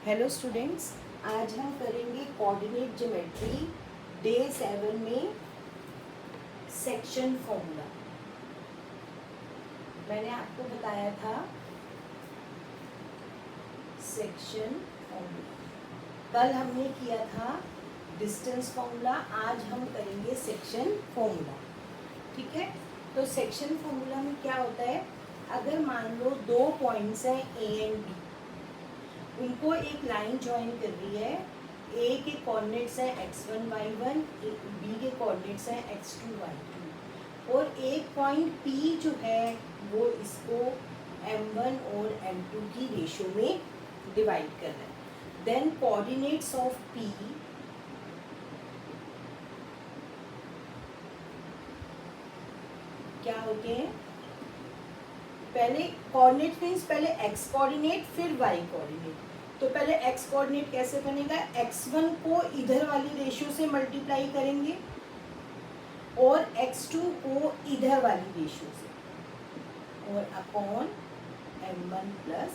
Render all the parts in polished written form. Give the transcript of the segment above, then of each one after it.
Hello students, आज हम करेंगे कोऑर्डिनेट ज्योमेट्री डे 7 में सेक्शन फॉर्मूला। मैंने आपको बताया था सेक्शन फॉर्मूला, कल हमने किया था डिस्टेंस फॉर्मूला, आज हम करेंगे सेक्शन फॉर्मूला। ठीक है, तो सेक्शन फॉर्मूला में क्या होता है, अगर मान लो दो पॉइंट्स हैं ए एंड बी, उनको एक लाइन ज्वाइन कर रही है। ए के कोऑर्डिनेट्स हैं x1 y1, बी के कोऑर्डिनेट्स हैं x2 y2, और एक पॉइंट P जो है वो इसको m1 और m2 की रेशो में डिवाइड कर रहा है। देन कोऑर्डिनेट्स ऑफ P क्या होते हैं, पहले कोऑर्डिनेट मीन्स पहले x कोऑर्डिनेट फिर y कोऑर्डिनेट। तो पहले x कोऑर्डिनेट कैसे बनेगा, x1 को इधर वाली रेशियो से मल्टीप्लाई करेंगे और x2 को इधर वाली रेशियो से, और अपॉन m1 प्लस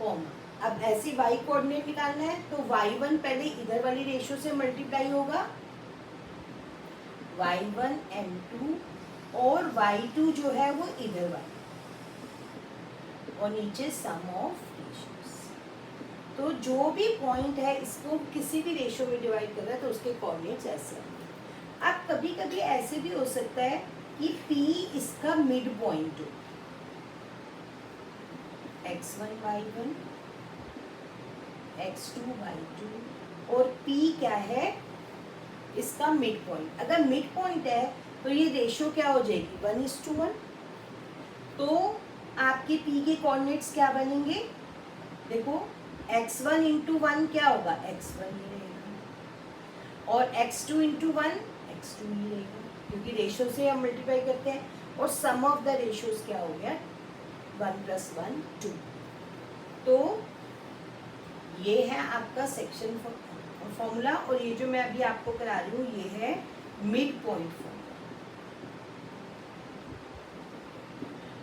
कॉमा। अब ऐसे y कोऑर्डिनेट निकालना है तो y1 पहले इधर वाली रेशियो से मल्टीप्लाई होगा, y1 m2, और y2 जो है वो इधर वाली, और नीचे सम ऑफ रेशियोज। तो जो भी पॉइंट है इसको किसी भी रेशियो में डिवाइड कर रहा है तो उसके कोऑर्डिनेट्स ऐसे होंगे। अब कभी कभी ऐसे भी हो सकता है कि P इसका मिड पॉइंट हो, x1 y1 x2 y2, और P क्या है इसका मिड पॉइंट। अगर मिड पॉइंट है तो ये रेशियो क्या हो जाएगी, 1:1। तो आपके P के कोऑर्डिनेट्स क्या बनेंगे, देखो x1 इंटू 1 क्या होगा, x1 ही रहेगा, और x2 इंटू 1 x2 ही रहेगा, क्योंकि रेशियो से हम मल्टीप्लाई करते हैं। और सम ऑफ द रेशियोज क्या हो गया, 1 + 1 2। तो ये है आपका सेक्शन फॉर्मूला, और ये जो मैं अभी आपको करा रही हूँ ये है मिड पॉइंट फॉर्मूला।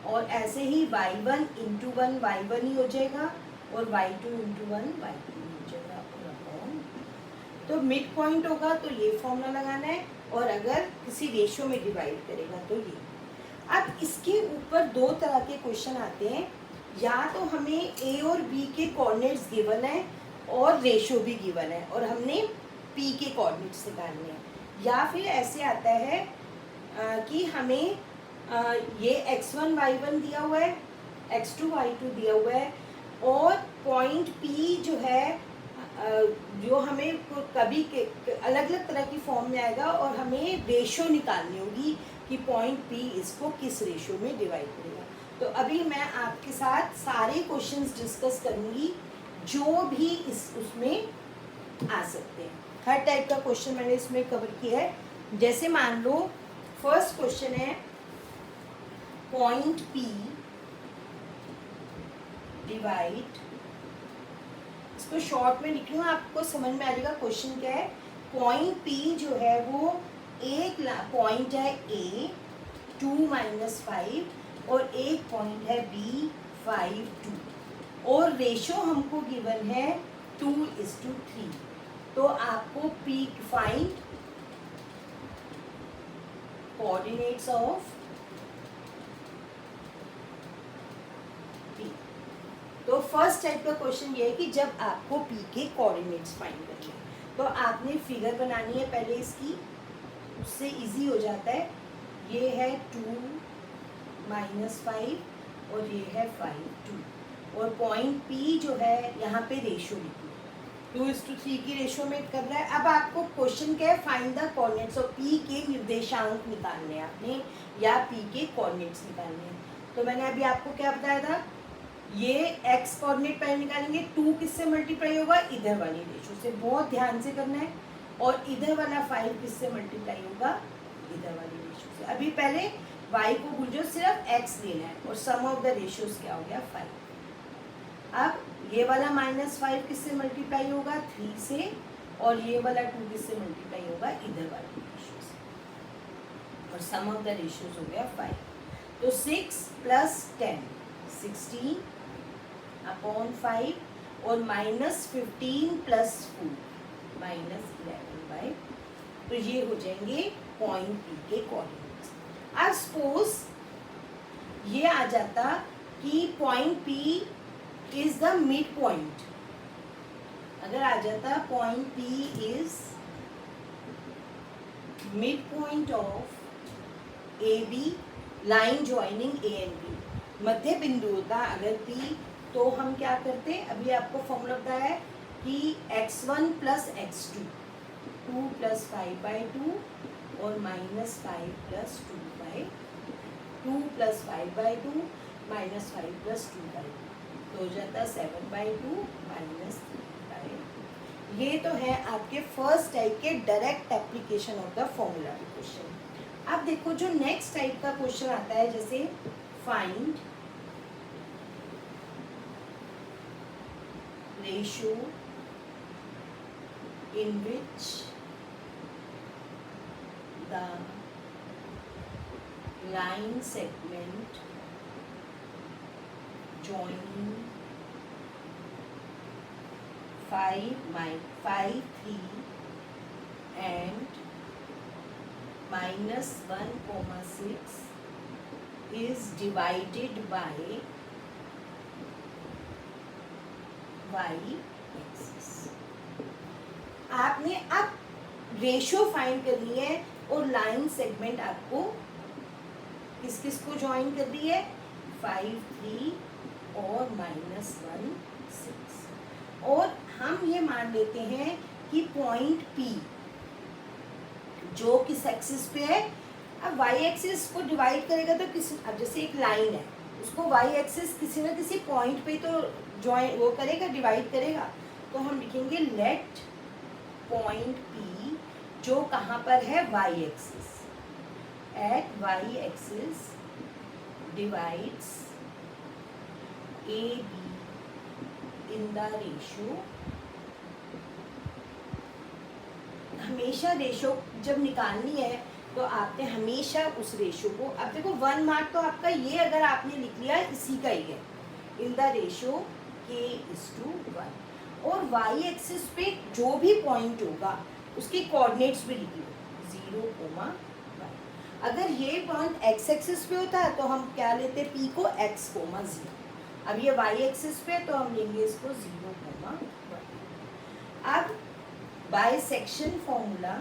और ऐसे ही y1 इंटू 1 y1 ही हो जाएगा, और y2 इंटू 1 y2 ही हो जाएगा, और अपॉन। तो मिड पॉइंट होगा तो ये फॉर्मूला लगाना है, और अगर किसी रेशियो में डिवाइड करेगा तो ये। अब इसके ऊपर दो तरह के क्वेश्चन आते हैं, या तो हमें a और b के कोऑर्डिनेट्स गिवन है और रेशियो भी गिवन है और हमने p के कोऑर्डिनेट्स निकालने हैं, या फिर ऐसे आता है कि हमें ये x1 y1 दिया हुआ है, x2 y2 दिया हुआ है, और पॉइंट P जो है जो हमें कभी अलग अलग तरह की फॉर्म में आएगा, और हमें रेशियो निकालनी होगी कि पॉइंट P इसको किस रेशियो में डिवाइड करेगा। तो अभी मैं आपके साथ सारे क्वेश्चंस डिस्कस करूंगी जो भी उसमें आ सकते हैं। हर टाइप का क्वेश्चन मैंने इसमें कवर किया है। जैसे मान लो फर्स्ट क्वेश्चन है, पॉइंट P डिवाइड, इसको शॉर्ट में लिख लूँ आपको समझ में आ जाएगा क्वेश्चन क्या है। पॉइंट P जो है वो एक पॉइंट है A 2 - 5, और एक पॉइंट है B 5 2, और रेशो हमको गिवन है 2:3। तो आपको P find coordinates of P। तो फर्स्ट टाइप का क्वेश्चन ये है कि जब आपको P के कोऑर्डिनेट्स फाइंड करने हैं तो आपने फिगर बनानी है पहले इसकी, उससे इजी हो जाता है। ये है 2 - 5 और ये है 5 2, और पॉइंट P जो है यहाँ पे रेशियो लिखी 2:3 की रेशियो में कर रहा है। अब आपको क्वेश्चन क्या है, find the coordinates of P के निर्देशांक निकालने हैं आपने, या P के कोऑर्डिनेट्स निकालने हैं। तो मैंने अभी आपको क्या बताया था, ये x कोऑर्डिनेट पहले निकालेंगे, 2 किससे मल्टीप्लाई होगा, इधर वाली रेशियो से, बहुत ध्यान से करना है, और इधर वाला 5 किससे मल्टीप्लाई होगा, इधर वाली रेशियो से। अभी पहले y को भूल जाओ, सिर्फ x लेना है, और सम ऑफ द रेशियोज क्या हो गया 5। अब ये वाला -5 किससे मल्टीप्लाई होगा, 3 से, और ये वाला 2 किससे मल्टीप्लाई होगा, इधर वाली रेशियो से, और सम ऑफ द रेशियोज हो गया 5। तो 6 + 10 16 अपॉन 5, और -15 प्लस 4 -11/, तो ये हो जाएंगे पॉइंट पी के कोऑर्डिनेट्स। अब सपोज ये आ जाता कि point P is the mid point, अगर आ जाता point P is mid point of A B line joining A and B, मध्य बिंदु होता अगर पी, तो हम क्या करते, अभी आपको फॉर्मूला बताया है कि x1 प्लस x2 2 प्लस 5/2 और -5 प्लस 2 प्लस 5/2 -5 प्लस 2/2, तो हो जाता 7/2 -3/2। ये तो है आपके फर्स्ट टाइप के direct application of the formula के क्वेश्चन। अब देखो जो नेक्स्ट टाइप का क्वेश्चन आता है, जैसे find ratio in which the line segment joining 5, 3 and -1,6 is divided by y-axis। आपने अब रेशियो फाइंड करनी है और लाइन सेगमेंट आपको किस किस को ज्वाइन कर दी है, 5, 3 और -1,6। और हम ये मान लेते हैं कि पॉइंट पी जो किस एक्सिस पे है, अब वाई एक्सिस को डिवाइड करेगा तो किस, अब जैसे एक लाइन है उसको वाई एक्सिस किसी न किसी पॉइंट पे तो ज्वाइन वो करेगा, डिवाइड करेगा, तो हम लिखेंगे लेट पॉइंट पी जो कहाँ पर है, Y axis, at Y axis divides A B in the ratio. हमेशा रेशियो जब निकालनी है तो आपने हमेशा उस रेशियो को, अब देखो 1 मार्क तो आपका ये अगर आपने लिख लिया इसी का ही है, इन द रेशियो k:1, और वाई एक्सिस पे जो भी पॉइंट होगा उसके कोऑर्डिनेट्स भी लिख लो 0, 1। अगर ये पॉइंट एक्स एक्सिस पे होता है तो हम क्या लेते हैं, पी को x, 0। अब ये वाई एक्सिस पे तो हम लेंगे इसको 0, 1। अब by section formula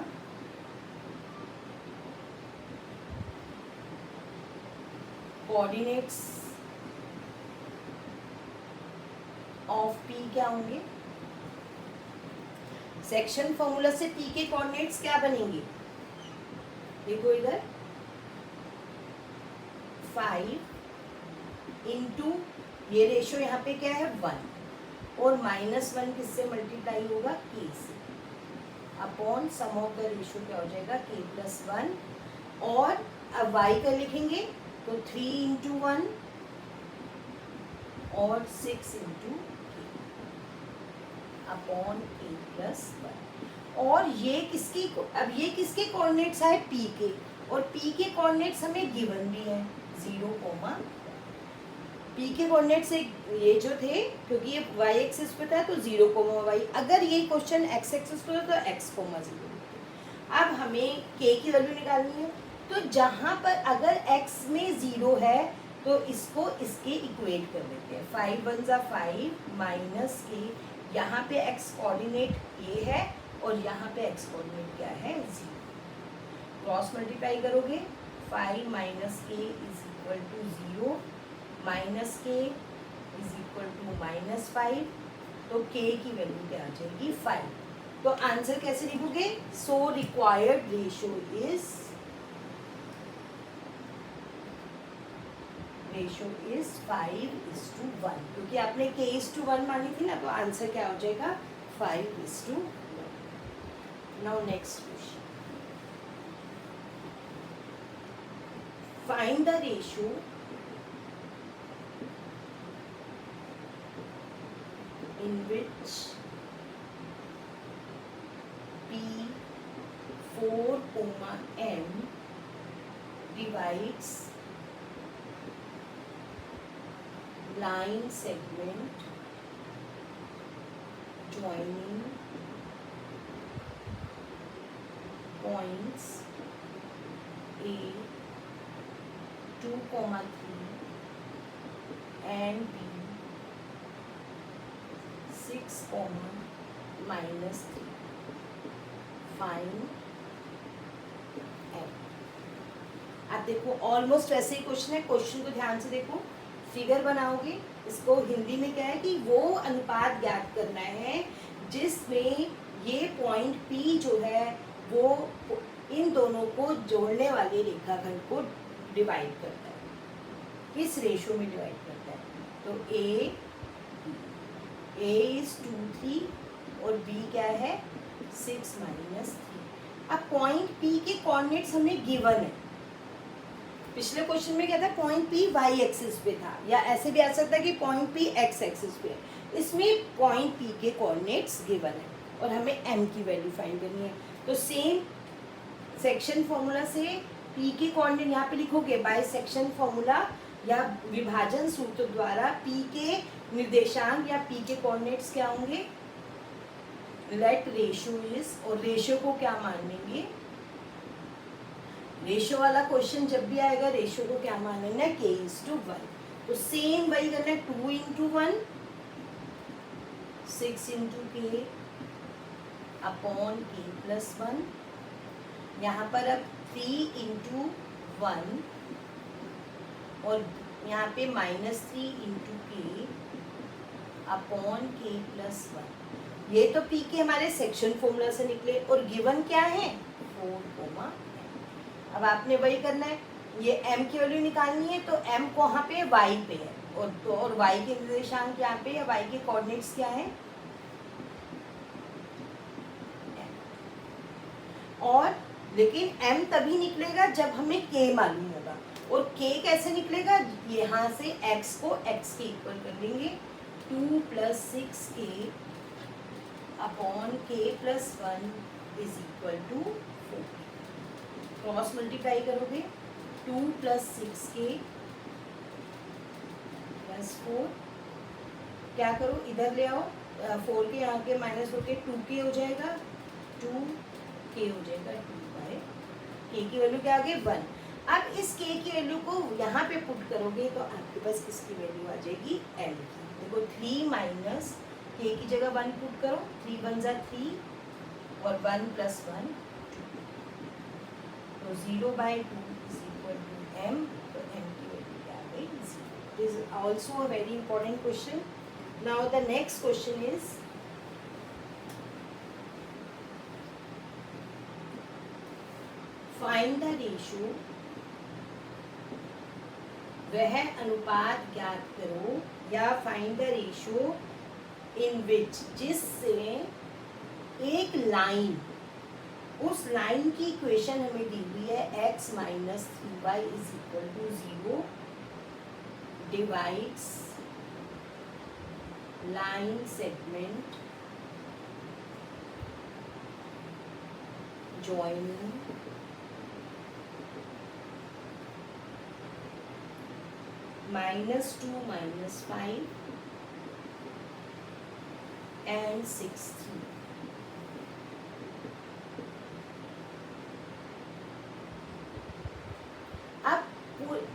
coordinates of P क्या होंगे, सेक्शन फॉर्मूला से पी के कोऑर्डिनेट्स क्या बनेंगे, देखो इधर 5 इंटू ये रेशियो यहाँ पे क्या है 1, और -1 किससे मल्टीप्लाई होगा, k से, upon sum of the ratio क्या हो जाएगा k+1, और अब y का लिखेंगे तो 3 इंटू 1 और 6 इंटू अपॉन k+1। और ये किसकी, अब ये किसके कोऑर्डिनेट्स है, p के, और p के कोऑर्डिनेट्स हमें गिवन भी है 0, p के कोऑर्डिनेट्स ये जो थे, क्योंकि ये y एक्सिस पे था तो 0, y, अगर ये क्वेश्चन x एक्सिस पे तो x, 0। अब हमें k की वैल्यू निकालनी है, तो जहाँ पर अगर x में 0 है तो इसको इसके इक्वेट कर देते हैं, 5 × 1 = 5 माइनस k, यहाँ पे x कोऑर्डिनेट ये है और यहाँ पे x कोऑर्डिनेट क्या है 0, क्रॉस मल्टीप्लाई करोगे 5 - k = 0 माइनस k = -5, तो k की वैल्यू क्या आ जाएगी 5। तो आंसर कैसे लिखोगे, सो रिक्वायर्ड रेशियो इज 5:1, क्योंकि आपने k:1 मानी थी ना, तो आंसर क्या हो जाएगा 5:1। Now next question, find the ratio in which P4, M divides line segment joining points A 2, 3 and B 6, -3. Find M. आप देखो ऑलमोस्ट वैसे ही क्वेश्चन है. क्वेश्चन को ध्यान से देखो, फिगर बनाओगे. इसको हिंदी में क्या है कि वो अनुपात ज्ञात करना है जिसमें ये पॉइंट P जो है वो इन दोनों को जोड़ने वाले रेखाखंड को डिवाइड करता है. किस रेशो में डिवाइड करता है? तो A इज 2, 3 और B क्या है 6, -3. अब पॉइंट P के कोऑर्डिनेट्स हमें गिवन है. पिछले क्वेश्चन में क्या था, पॉइंट P y एक्सिस पे था, या ऐसे भी आ सकता है कि पॉइंट P x एक्सिस पे है. इसमें पॉइंट P के कोऑर्डिनेट्स गिवन है और हमें m की वैल्यू फाइंड करनी है. तो सेम सेक्शन फॉर्मूला से P के कोऑर्डिनेट यहाँ पे लिखोगे बाय सेक्शन फॉर्मूला या विभाजन सूत्र द्वारा P के निर्देशांक या P के कोऑर्डिनेट्स क्या होंगे, लेट रेशियो इज, और रेशियो को क्या मान लेंगे, रेशियो वाला क्वेश्चन जब भी आएगा रेशियो को क्या मान लेना है, k:1. तो सेम वही करना है, 2 × 1 6 × k अपॉन k+1. यहाँ पर अब 3 × 1 और यहाँ पे -3 × k अपॉन k+1. ये तो P के हमारे सेक्शन फॉर्मूला से निकले और गिवन क्या है 4, अब आपने वही करना है, ये m की वैल्यू निकालनी है. तो m कहाँ पे है, y पे है, और y के निर्देशांक यहाँ पे है, y के कोऑर्डिनेट्स क्या है, और लेकिन m तभी निकलेगा जब हमें k मालूम होगा. और k कैसे निकलेगा, यहाँ से x को x के इक्वल कर देंगे, 2 + 6k upon k+1 is equal to 4. Cross multiply करोगे, 2 + 6k + 4. क्या करो, इधर ले आओ, 4 के यहाँ के माइनस होके 2k हो जाएगा, 2k हो जाएगा 2/k की वैल्यू क्या आ गई 1. अब इस k की वैल्यू को यहाँ पे पुट करोगे तो आपके पास किसकी वैल्यू आ जाएगी, l की. देखो 3 - k की जगह 1 पुट करो, 3 × 1 = 3 और 1 + 1 तो 0/2 is equal to m. तो m की वैल्यू क्या आ गई 0. This is also a very important question. Now the next question is find the ratio. वह अनुपात ज्ञात करो या find the ratio in which, जिससे एक लाइन, उस लाइन की इक्वेशन हमें दी हुई है x - 3y = 0 divides line segment joining -2 - 5 and 6, 3. अब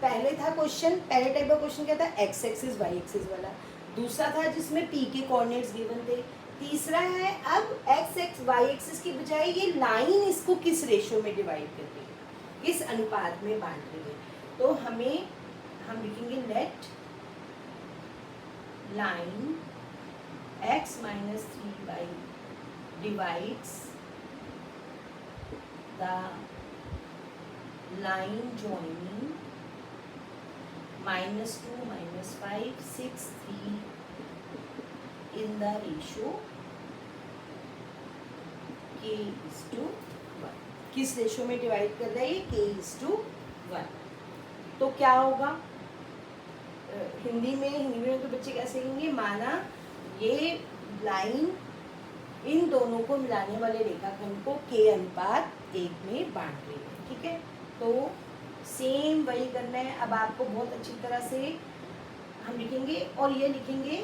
पहले था क्वेश्चन, पहले टाइप का क्वेश्चन क्या था, x एक्सिस y एक्सिस वाला. दूसरा था जिसमें p के कोऑर्डिनेट्स गिवन थे. तीसरा है अब x y एक्सिस की बजाय ये लाइन इसको किस रेशियो में डिवाइड कर रही है, किस अनुपात में बांट रही है. तो हम लिखेंगे late line x - 3y divides the line joining -2 - 5, 6, 3 in the ratio k:1. किस रेशियो में डिवाइड कर रहा है ये, k:1. तो क्या होगा, हिंदी में तो बच्चे कैसे कहेंगे, माना ये लाइन इन दोनों को मिलाने वाले रेखाखंड को k:1 में बांट रही है. ठीक है, तो सेम वही करना है. अब आपको बहुत अच्छी तरह से हम लिखेंगे और ये लिखेंगे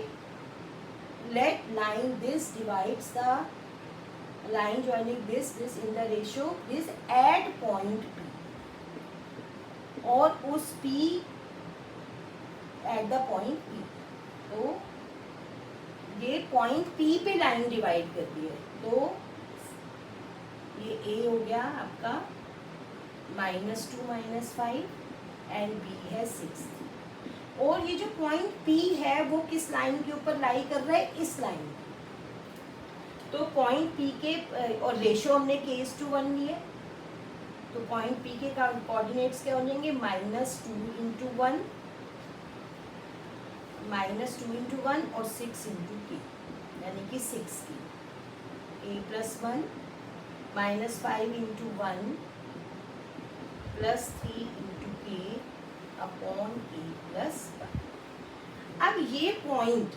let line this divides the line joining this in the ratio this at point P, और उस P at the point P, तो ये पॉइंट P पे लाइन डिवाइड कर दी है, तो ये A हो गया आपका -2 -5 एंड B है 6, और ये जो पॉइंट P है वो किस लाइन के ऊपर लाई कर रहा है, इस लाइन, तो पॉइंट P के और रेशियो हमने k:1 लिए, तो पॉइंट P के कोऑर्डिनेट्स क्या हो जाएंगे, -2 × 1 और 6 × k, यानी कि 6 की a+1 -5 × 1 +3 × k अपॉन a+1। अब ये पॉइंट,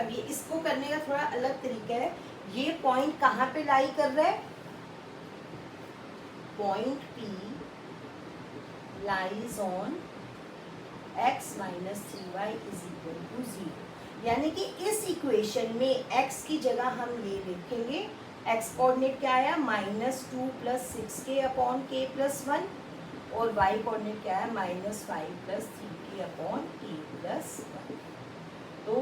अब ये इसको करने का थोड़ा अलग तरीका है, ये पॉइंट कहाँ पे लाई कर रहा है, point P lies on x - 3y = 0, यानी कि इस इक्वेशन में x की जगह हम ये लिखेंगे, x कोऑर्डिनेट क्या आया -2 + 6k अपॉन k+1, और y कोऑर्डिनेट क्या है -5 + 3k अपॉन k+1, तो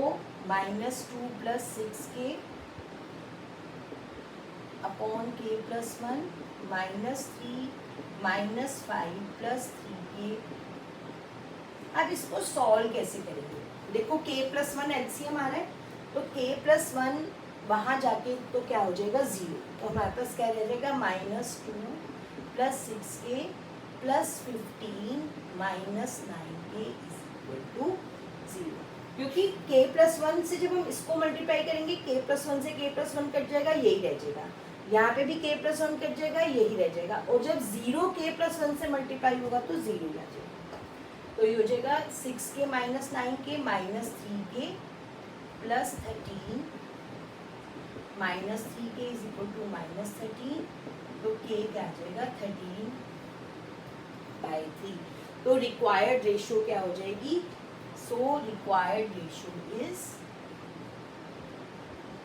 -2 + 6k अपॉन k+1 -3 -5 + 3k। अब इसको सॉल्व कैसे करेंगे, देखो k+1 एलसीएम आ रहा है, तो k+1 वहाँ जाके तो क्या हो जाएगा 0, तो हमारे पास क्या रह जाएगा -2 + 6k + 15 - 9k = 0, क्योंकि k+1 से जब हम इसको मल्टीप्लाई करेंगे k+1 से k+1 कट जाएगा, यही रह जाएगा, यहाँ पे भी k+1 कट जाएगा, यही रह जाएगा, और जब 0 k+1 से मल्टीप्लाई होगा तो 0 आ जाएगा, तो ये हो जाएगा 6k - 9k -3k + 13 -3k = -13, तो k क्या आ जाएगा 13/3, तो रिक्वायर्ड रेशियो क्या हो जाएगी, सो रिक्वायर्ड रेशियो इज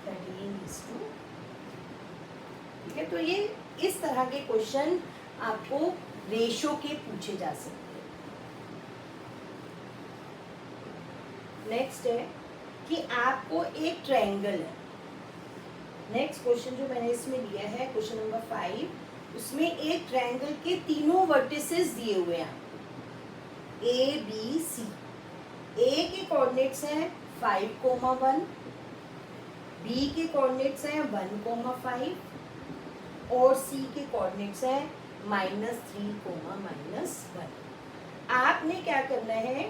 13:2। ठीक है, तो ये इस तरह के क्वेश्चन आपको रेशियो के पूछे जा सकते हैं। नेक्स्ट है कि आपको एक ट्रायंगल है, नेक्स्ट क्वेश्चन जो मैंने इसमें लिया है क्वेश्चन नंबर 5, उसमें एक ट्रायंगल के तीनों वर्टिसेस दिए हुए हैं A B C। A के कोऑर्डिनेट्स हैं 5, 1, B के कोऑर्डिनेट्स हैं 1, 5, और C के कोऑर्डिनेट्स हैं -3, -1। आपने क्या करना है,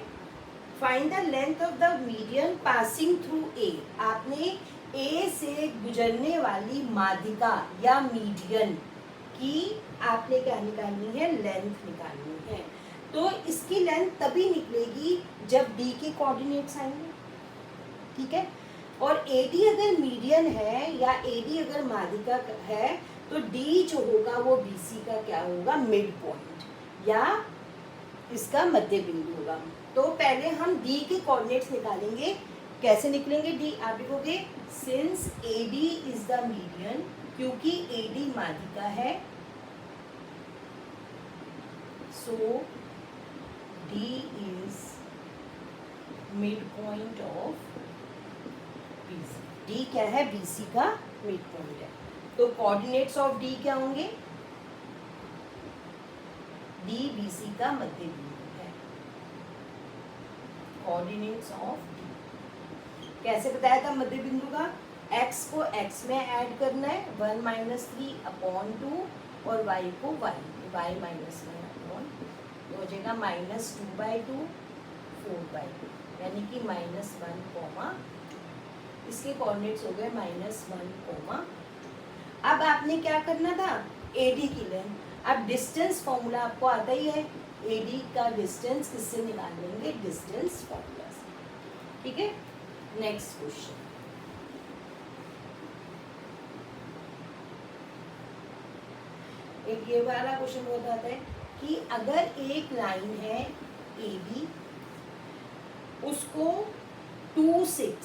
find the length of the median passing through A। आपने A से गुजरने वाली माध्यिका या मीडियन की आपने क्या निकालनी है, लेंथ निकालनी है, तो इसकी लेंथ तभी निकलेगी जब D के कोऑर्डिनेट्स आएंगे, ठीक है, और AD अगर मीडियन है या AD अगर माध्यिका है, तो D जो होगा वो BC का क्या होगा, मिड पॉइंट या इसका मध्य बिंदु होगा। तो पहले हम D के कोऑर्डिनेट्स निकालेंगे, कैसे निकलेंगे D, आप लिखोगे since AD is the median, क्योंकि AD माध्यिका है, सो D is mid point of BC। D क्या है, BC का मिड पॉइंट है, तो कोऑर्डिनेट्स ऑफ D क्या होंगे, D BC का मध्य बिंदु है, कोऑर्डिनेट्स ऑफ D। कैसे बताया था मध्य बिंदु का, x को x में ऐड करना है 1 - 3/2 और y को y -1/, तो हो जाएगा -2/2 4/2, यानी कि -1, इसके कोऑर्डिनेट्स हो गए -1, अब आपने क्या करना था, AD की लेंथ, अब डिस्टेंस फॉर्मूला आपको आता ही है, AD का डिस्टेंस किससे निकाल लेंगे, डिस्टेंस फॉर्मूला से, ठीक है। नेक्स्ट क्वेश्चन, एक ये वाला क्वेश्चन बताता है कि अगर एक लाइन है AB, उसको 2, 6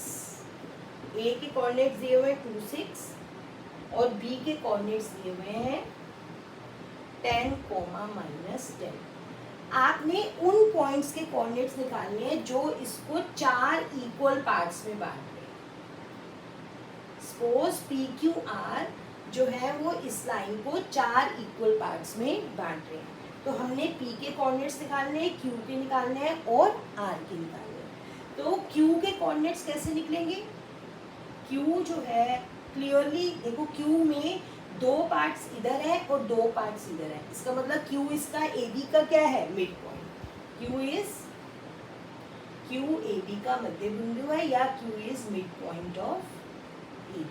ए के कोऑर्डिनेट्स दिए हुए हैं 2 6 और बी के कोऑर्डिनेट्स दिए हुए हैं 10, -10। आपने उन पॉइंट्स के कोऑर्डिनेट्स निकालने हैं जो इसको 4 इक्वल पार्ट्स में बांट रहे हैं। सपोज पी क्यू आर जो है वो इस लाइन को 4 इक्वल पार्ट्स में बांट रहे हैं। तो हमने पी के कोऑर्डिनेट्स निकालने हैं, क्यू के निकालने हैं और आर के निकालने हैं। तो क्यू के कोऑर्डिनेट्स कैसे निकलेंगे? क्यू जो है क्लियरली देखो, क्यू में 2 पार्ट्स इधर है और 2 पार्ट्स इधर है। इसका मतलब क्यू इसका ए बी का क्या है? Mid point. Q A B का मध्य बिंदु है या Q is mid point of A B.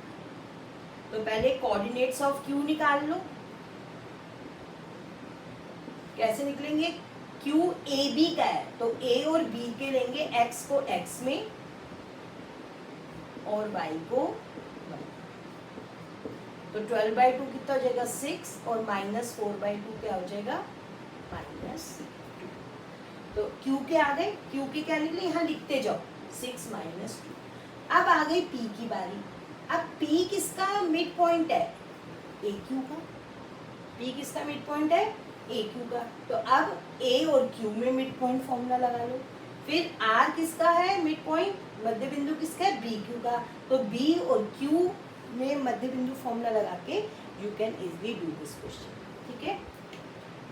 तो पहले कोऑर्डिनेट्स ऑफ क्यू निकाल लो। कैसे निकलेंगे? क्यू ए बी का है तो ए और बी के लेंगे, एक्स को एक्स में और वाई को y। तो 12/2 कितना हो जाएगा? 6 और -4/2 क्या हो जाएगा? -2। तो क्यू के आ गए, क्यू के क्या निकले? यहाँ लिखते जाओ 6 -2। अब आ गई पी की बारी। अब पी किसका मिड पॉइंट है? ए क्यू का। पी किसका मिड पॉइंट है? ए क्यू का। तो अब ए और क्यू में मिड पॉइंट फॉर्मूला लगा लो। फिर आर किसका है मिड पॉइंट? मध्य बिंदु किसका है? बी क्यू का। तो बी और क्यू में मध्य बिंदु फॉर्मूला लगा के you can easily do this question. ठीक है।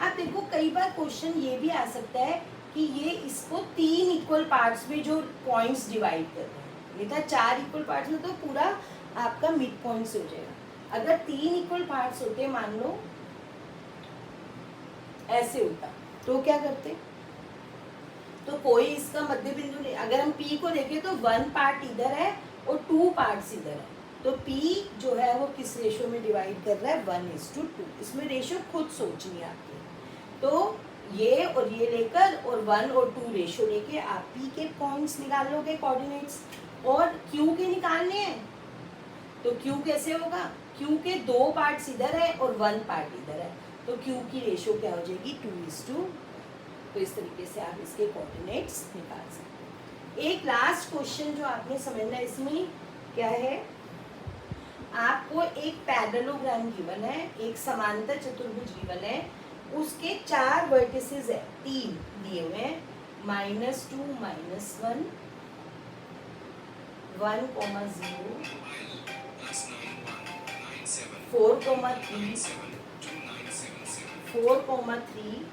अब देखो कई बार क्वेश्चन ये भी आ सकता है कि ये इसको 3 इक्वल पार्ट्स में जो पॉइंट्स डिवाइड कर रहे हैं, ये था 4 इक्वल पार्ट्स में, तो पूरा आपका मिड पॉइंट से हो जाएगा। अगर 3 इक्वल पार्ट्स होते, मान लो ऐसे होता, तो क्या करते? तो कोई इसका मध्य बिंदु नहीं। अगर हम P को देखें तो 1 पार्ट इधर है और 2 पार्ट्स इधर है। तो P जो है वो किस रेशो में डिवाइड कर रहा है? 1:2। इसमें रेशो खुद सोचनी है आपकी। तो ये और ये लेकर और 1 और 2 रेशो लेके आप P के पॉइंट्स निकाल लोगे, कोऑर्डिनेट्स, और Q के निकालने हैं। तो Q कैसे होगा? Q के 2 पार्ट्स इधर है और 1 पार्ट इधर है। तो Q की रेशो क्या हो जाएगी? 2:2। तो इस तरीके से आप इसके कोऑर्डिनेट्स निकाल सकते हैं। एक लास्ट क्वेश्चन जो आपने समझना है, इसमें क्या है? आपको एक पैरेललोग्राम गिवन है, एक समांतर चतुर्भुज गिवन है, उसके 4 वर्टिसेस है, 3 दिए हुए हैं, -2, -1, 1, 0, 4, 3,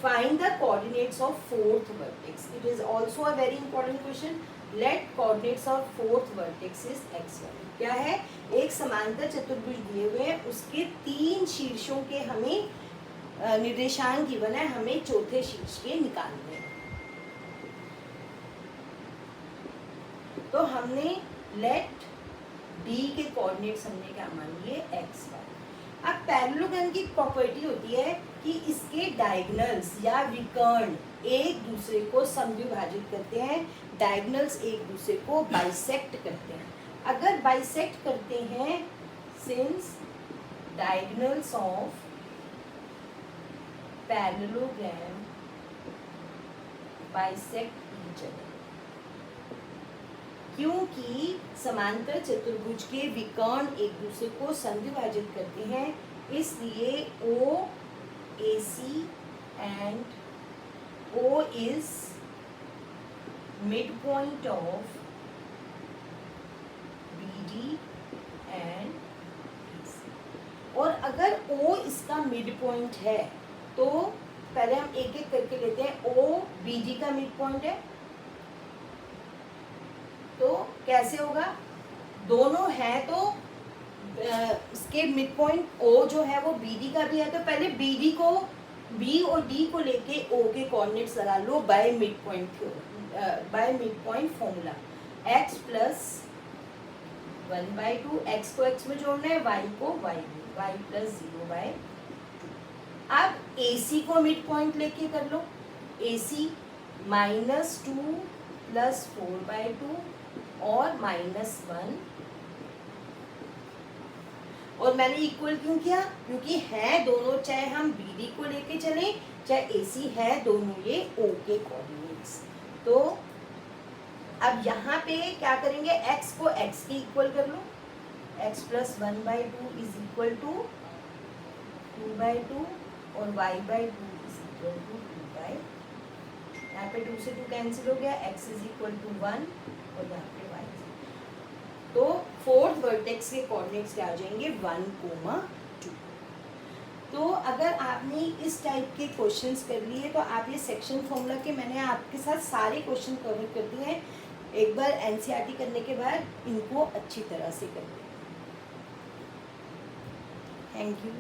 find the coordinates of 4th vertex. It is also a very important question. Let coordinates of 4th vertex is x1. क्या है? एक समांतर चतुर्भुज दिए हुए हैं, उसके 3 शीर्षों के हमें निर्देशांक गिवन है, हमें चौथे शीर्ष के निकालने हैं। तो हमने लेट डी के कोऑर्डिनेट्स हमने क्या मान लिए? x1। अब पैरेललोग्राम की प्रॉपर्टी होती है कि इसके डायगोनल्स या विकर्ण एक दूसरे को समद्विभाजित करते हैं, डायगोनल्स एक दूसरे को बाइसेक्ट करते हैं। अगर बाइसेक्ट करते हैं, since diagonals of parallelogram bisect each other, क्योंकि समांतर चतुर्भुज के विकर्ण एक दूसरे को समद्विभाजित करते हैं, इसलिए ओ ए सी and O is midpoint of BD and AC। और अगर O इसका मिड पॉइंट है तो पहले हम एक एक करके लेते हैं। O BD का मिड पॉइंट है, तो कैसे होगा? दोनों हैं तो इसके मिड पॉइंट O जो है वो BD का भी है, तो पहले BD को, B और D को लेके O के कोऑर्डिनेट्स लगा लो by mid point formula. x plus 1/2, x को x में जोड़ना है, y को y में, y प्लस 0/2। अब AC को मिड पॉइंट लेके कर लो। AC -2 प्लस 4/2 और -1, और मैंने इक्वल क्यों किया? क्योंकि है दोनों, चाहे हम BD को लेके चले चाहे AC, है दोनों ये O के कोऑर्डिनेट्स। तो अब यहाँ पे क्या करेंगे, x को x के इक्वल कर लो, x plus 1/2 is equal to 2/2 और y/2 इज इक्वल टू 2/, यहाँ पे 2 से 2 कैंसिल हो गया, x इज इक्वल टू 1 और यहाँ पे y। तो फोर्थ वर्टेक्स के कोऑर्डिनेट्स क्या आ जाएंगे, 1, 2। तो अगर आपने इस टाइप के क्वेश्चंस कर लिए तो आप ये सेक्शन फॉर्मूला के मैंने आपके साथ सारे क्वेश्चन कवर कर दिए हैं। एक बार एनसीईआरटी करने के बाद इनको अच्छी तरह से कर लें। Thank you.